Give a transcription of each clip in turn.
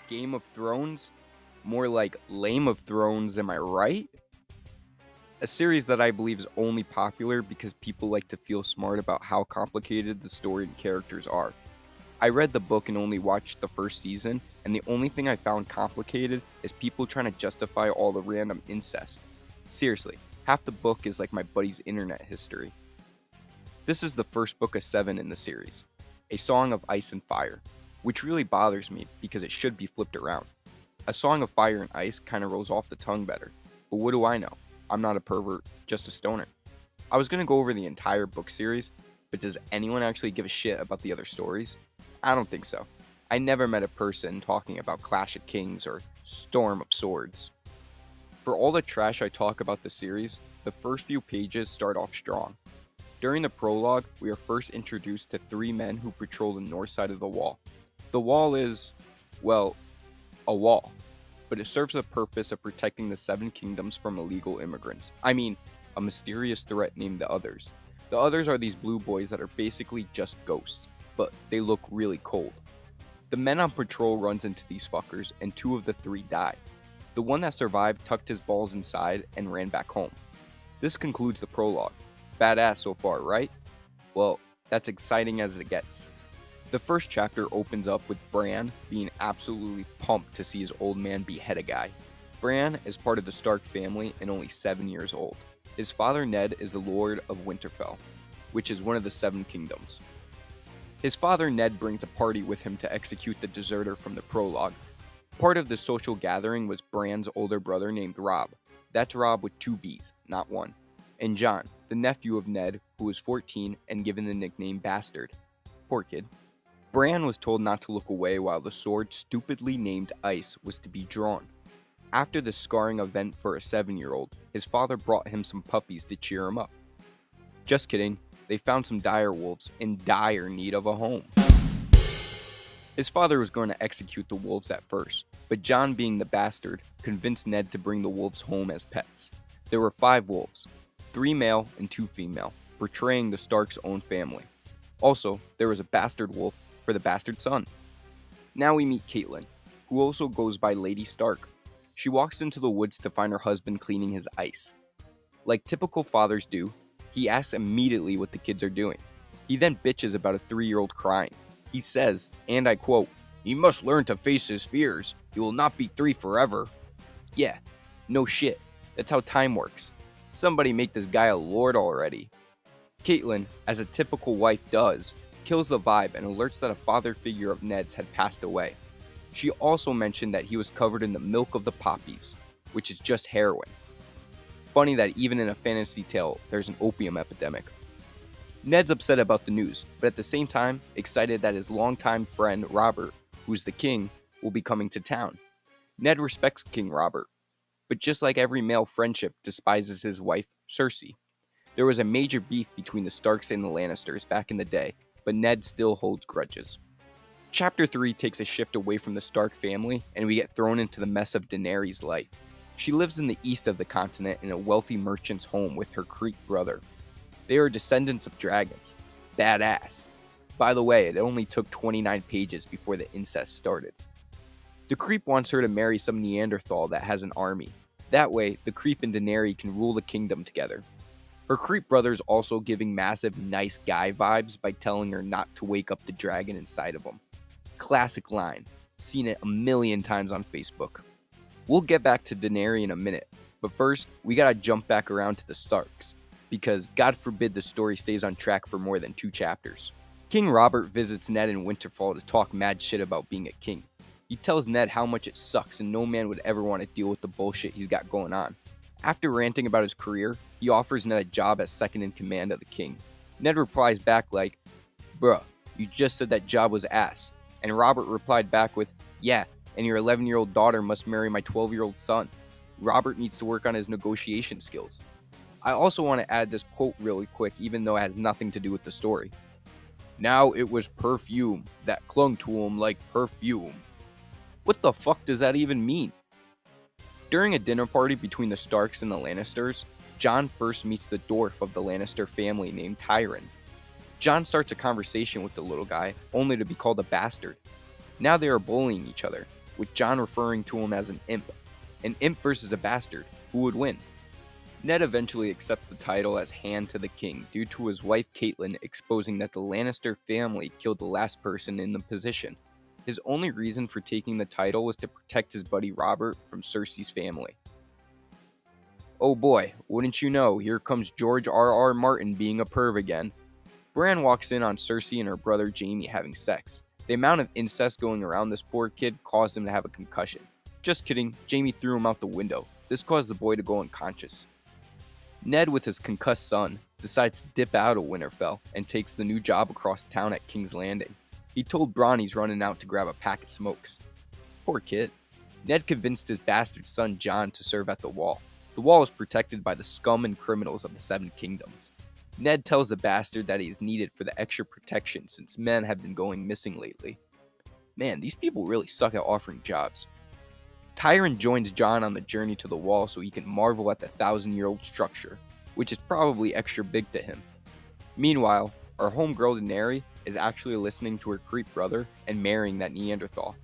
Game of Thrones? More like Lame of Thrones, am I right? A series that I believe is only popular because people like to feel smart about how complicated the story and characters are. I read the book and only watched the first season, and the only thing I found complicated is people trying to justify all the random incest. Seriously, half the book is like my buddy's internet history. This is the first book of 7 in the series, A Song of Ice and Fire, which really bothers me because it should be flipped around. A Song of Fire and Ice kinda rolls off the tongue better, but what do I know? I'm not a pervert, just a stoner. I was gonna go over the entire book series, but does anyone actually give a shit about the other stories? I don't think so. I never met a person talking about Clash of Kings or Storm of Swords. For all the trash I talk about the series, the first few pages start off strong. During the prologue, we are first introduced to 3 men who patrol the north side of the wall. The wall is, well, a wall, but it serves the purpose of protecting the 7 kingdoms from illegal immigrants. I mean, a mysterious threat named the Others. The Others are these blue boys that are basically just ghosts, but they look really cold. The men on patrol runs into these fuckers, and 2 of the 3 die. The one that survived tucked his balls inside and ran back home. This concludes the prologue. Badass so far, right? Well, that's exciting as it gets. The first chapter opens up with Bran being absolutely pumped to see his old man behead a guy. Bran is part of the Stark family and only 7 years old. His father Ned is the Lord of Winterfell, which is one of the 7 kingdoms. His father Ned brings a party with him to execute the deserter from the prologue. Part of the social gathering was Bran's older brother named Robb. That's Robb with 2 B's, not 1. And Jon, the nephew of Ned, who was 14 and given the nickname Bastard. Poor kid. Bran was told not to look away while the sword stupidly named Ice was to be drawn. After the scarring event for a 7-year-old, his father brought him some puppies to cheer him up. Just kidding, they found some dire wolves in dire need of a home. His father was going to execute the wolves at first, but Jon, being the bastard, convinced Ned to bring the wolves home as pets. There were 5 wolves, 3 male and 2 female, portraying the Stark's own family. Also, there was a bastard wolf for the bastard son. Now we meet Catelyn, who also goes by Lady Stark. She walks into the woods to find her husband cleaning his ice. Like typical fathers do, he asks immediately what the kids are doing. He then bitches about a 3-year-old crying. He says, and I quote, "He must learn to face his fears. He will not be 3 forever." Yeah, no shit. That's how time works. Somebody make this guy a lord already. Catelyn, as a typical wife does, kills the vibe and alerts that a father figure of Ned's had passed away. She also mentioned that he was covered in the milk of the poppies, which is just heroin. Funny that even in a fantasy tale, there's an opium epidemic. Ned's upset about the news, but at the same time, excited that his longtime friend Robert, who's the king, will be coming to town. Ned respects King Robert, but just like every male friendship, despises his wife, Cersei. There was a major beef between the Starks and the Lannisters back in the day, but Ned still holds grudges. Chapter 3 takes a shift away from the Stark family, and we get thrown into the mess of Daenerys' life. She lives in the east of the continent in a wealthy merchant's home with her Creek brother. They are descendants of dragons. Badass. By the way, it only took 29 pages before the incest started. The Creep wants her to marry some Neanderthal that has an army. That way, the Creep and Daenerys can rule the kingdom together. Her Creep brother's also giving massive nice guy vibes by telling her not to wake up the dragon inside of him. Classic line. Seen it a million times on Facebook. We'll get back to Daenerys in a minute, but first, we gotta jump back around to the Starks, because God forbid the story stays on track for more than 2 chapters. King Robert visits Ned in Winterfell to talk mad shit about being a king. He tells Ned how much it sucks and no man would ever want to deal with the bullshit he's got going on. After ranting about his career, he offers Ned a job as second in command of the king. Ned replies back like, "Bruh, you just said that job was ass." And Robert replied back with, "Yeah, and your 11-year-old daughter must marry my 12-year-old son." Robert needs to work on his negotiation skills. I also want to add this quote really quick, even though it has nothing to do with the story. "Now it was perfume that clung to him like perfume." What the fuck does that even mean? During a dinner party between the Starks and the Lannisters, Jon first meets the dwarf of the Lannister family named Tyrion. Jon starts a conversation with the little guy, only to be called a bastard. Now they are bullying each other. with Jon referring to him as an imp. An imp versus a bastard. Who would win? Ned eventually accepts the title as Hand to the King due to his wife Catelyn exposing that the Lannister family killed the last person in the position. His only reason for taking the title was to protect his buddy Robert from Cersei's family. Oh boy, wouldn't you know, here comes George R.R. Martin being a perv again. Bran walks in on Cersei and her brother Jaime having sex. The amount of incest going around this poor kid caused him to have a concussion. Just kidding, Jaime threw him out the window. This caused the boy to go unconscious. Ned, with his concussed son, decides to dip out of Winterfell and takes the new job across town at King's Landing. He told Bronn he's running out to grab a pack of smokes. Poor kid. Ned convinced his bastard son Jon to serve at the Wall. The Wall is protected by the scum and criminals of the Seven Kingdoms. Ned tells the bastard that he is needed for the extra protection since men have been going missing lately. Man, these people really suck at offering jobs. Tyrion joins Jon on the journey to the Wall so he can marvel at the 1,000-year-old structure, which is probably extra big to him. Meanwhile, our homegirl Daenerys is actually listening to her creep brother and marrying that Neanderthal.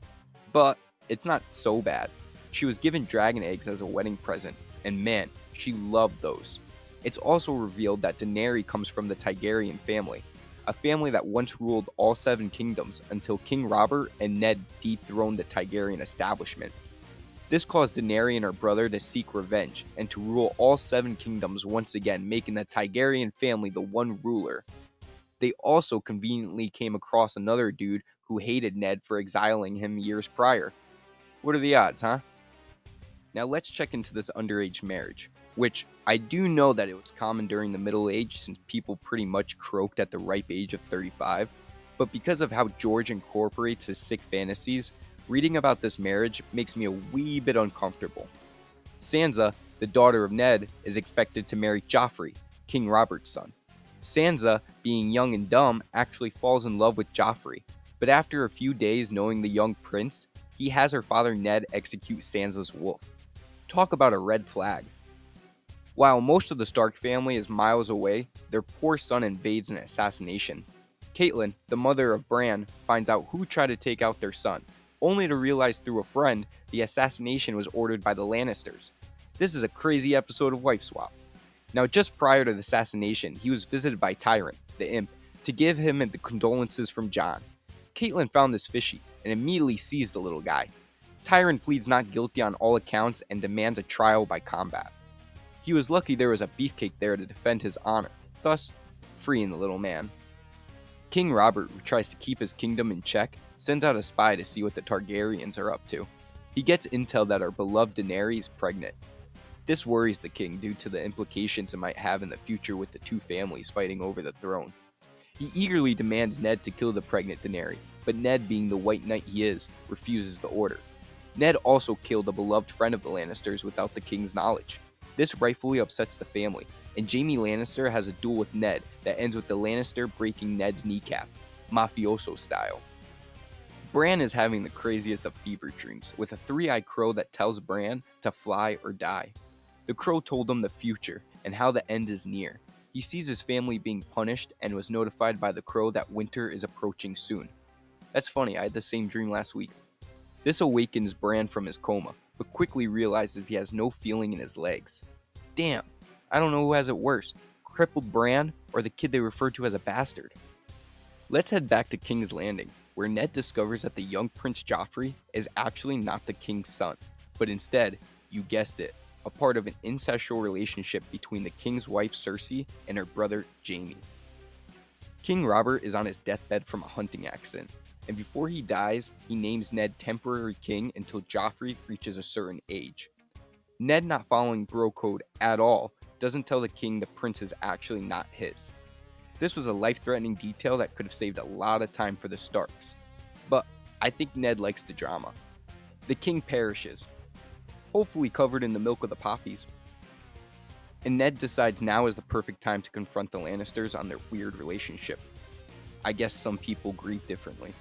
But it's not so bad. She was given dragon eggs as a wedding present, and man, she loved those. It's also revealed that Daenerys comes from the Targaryen family, a family that once ruled all 7 kingdoms until King Robert and Ned dethroned the Targaryen establishment. This caused Daenerys and her brother to seek revenge and to rule all 7 kingdoms once again, making the Targaryen family the one ruler. They also conveniently came across another dude who hated Ned for exiling him years prior. What are the odds, huh? Now let's check into this underage marriage, which I do know that it was common during the Middle Age since people pretty much croaked at the ripe age of 35, but because of how George incorporates his sick fantasies, reading about this marriage makes me a wee bit uncomfortable. Sansa, the daughter of Ned, is expected to marry Joffrey, King Robert's son. Sansa, being young and dumb, actually falls in love with Joffrey, but after a few days knowing the young prince, he has her father Ned execute Sansa's wolf. Talk about a red flag. While most of the Stark family is miles away, their poor son invades an assassination. Catelyn, the mother of Bran, finds out who tried to take out their son, only to realize through a friend the assassination was ordered by the Lannisters. This is a crazy episode of Wife Swap. Now, just prior to the assassination, he was visited by Tyrion, the imp, to give him the condolences from Jon. Catelyn found this fishy and immediately seized the little guy. Tyrion pleads not guilty on all accounts and demands a trial by combat. He was lucky there was a beefcake there to defend his honor, thus freeing the little man. King Robert, who tries to keep his kingdom in check, sends out a spy to see what the Targaryens are up to. He gets intel that our beloved Daenerys is pregnant. This worries the king due to the implications it might have in the future with the two families fighting over the throne. He eagerly demands Ned to kill the pregnant Daenerys, but Ned, being the white knight he is, refuses the order. Ned also killed a beloved friend of the Lannisters without the king's knowledge. This rightfully upsets the family, and Jaime Lannister has a duel with Ned that ends with the Lannister breaking Ned's kneecap, mafioso style. Bran is having the craziest of fever dreams, with a 3-eyed crow that tells Bran to fly or die. The crow told him the future and how the end is near. He sees his family being punished and was notified by the crow that winter is approaching soon. That's funny, I had the same dream last week. This awakens Bran from his coma, but quickly realizes he has no feeling in his legs. Damn, I don't know who has it worse, crippled Bran or the kid they refer to as a bastard. Let's head back to King's Landing, where Ned discovers that the young Prince Joffrey is actually not the king's son, but instead, you guessed it, a part of an incestual relationship between the king's wife Cersei and her brother Jaime. King Robert is on his deathbed from a hunting accident, and before he dies, he names Ned temporary king until Joffrey reaches a certain age. Ned, not following bro code at all, doesn't tell the king the prince is actually not his. This was a life-threatening detail that could have saved a lot of time for the Starks, but I think Ned likes the drama. The king perishes, hopefully covered in the milk of the poppies, and Ned decides now is the perfect time to confront the Lannisters on their weird relationship. I guess some people grieve differently.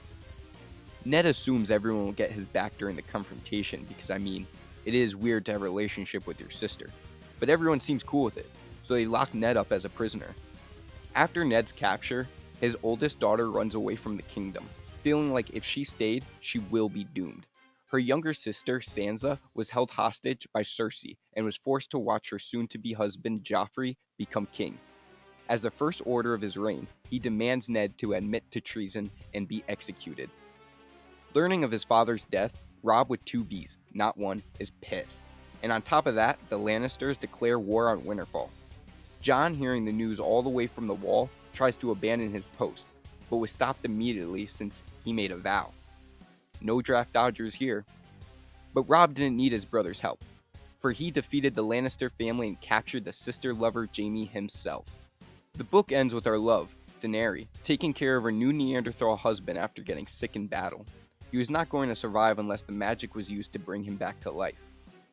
Ned assumes everyone will get his back during the confrontation because, I mean, it is weird to have a relationship with your sister, but everyone seems cool with it, so they lock Ned up as a prisoner. After Ned's capture, his oldest daughter runs away from the kingdom, feeling like if she stayed, she will be doomed. Her younger sister, Sansa, was held hostage by Cersei and was forced to watch her soon-to-be husband, Joffrey, become king. As the first order of his reign, he demands Ned to admit to treason and be executed. Learning of his father's death, Robb with two Bs, not one, is pissed. And on top of that, the Lannisters declare war on Winterfell. Jon, hearing the news all the way from the Wall, tries to abandon his post, but was stopped immediately since he made a vow. No draft dodgers here. But Robb didn't need his brother's help, for he defeated the Lannister family and captured the sister lover Jaime himself. The book ends with our love, Daenerys, taking care of her new Neanderthal husband after getting sick in battle. He was not going to survive unless the magic was used to bring him back to life.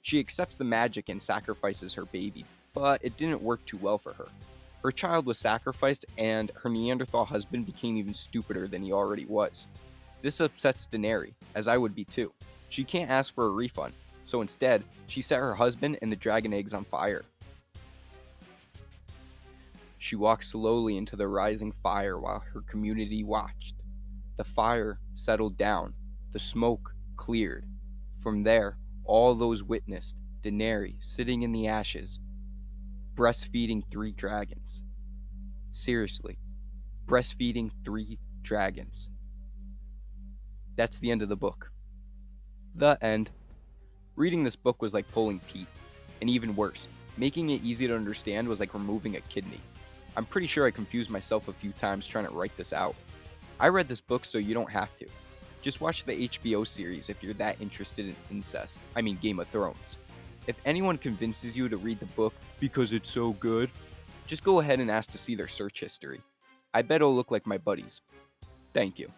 She accepts the magic and sacrifices her baby, but it didn't work too well for her. Her child was sacrificed, and her Neanderthal husband became even stupider than he already was. This upsets Daenerys, as I would be too. She can't ask for a refund, so instead, she set her husband and the dragon eggs on fire. She walked slowly into the rising fire while her community watched. The fire settled down, the smoke cleared. From there, all those witnessed Daenerys sitting in the ashes, breastfeeding 3 dragons. Seriously, breastfeeding 3 dragons. That's the end of the book. The end. Reading this book was like pulling teeth, and even worse, making it easy to understand was like removing a kidney. I'm pretty sure I confused myself a few times trying to write this out. I read this book so you don't have to. Just watch the HBO series if you're that interested in incest. I mean Game of Thrones. If anyone convinces you to read the book because it's so good, just go ahead and ask to see their search history. I bet it'll look like my buddies. Thank you.